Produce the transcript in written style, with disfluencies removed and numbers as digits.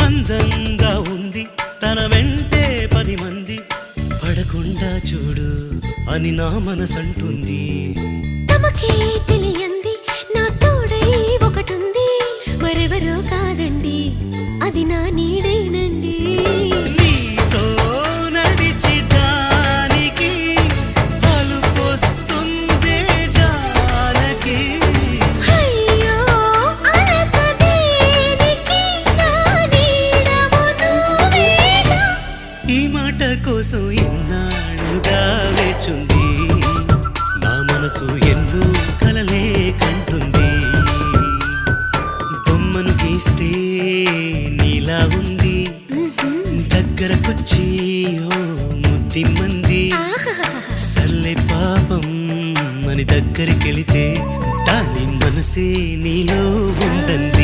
అందంగా ఉంది తన వెంటే 10 మంది పడకుండా చూడు అని నా మనసంటుంది. తమకే తెలియంది నా తోడై ఒకటుంది, మరెవరో కాదండి అది నా నీడైనండి. నీతో నడిచి దానికి అలుపొస్తుందే జానకి. అయ్యో అనక దేనికి నా నీడవు నువ్వేగా. ఈ మాట కోసం ఎన్నాళ్ళుగా వేచుంది నా మనసు, ఎన్నో కలలే కంటుంది. బొమ్మను గీస్తే నీలా ఉంది, దగ్గరకొచ్చి ఓ ముద్దిమ్మంది. సల్లే పాపం అని దగ్గరికెళితే దాని మనసే నీలో ఉందండి.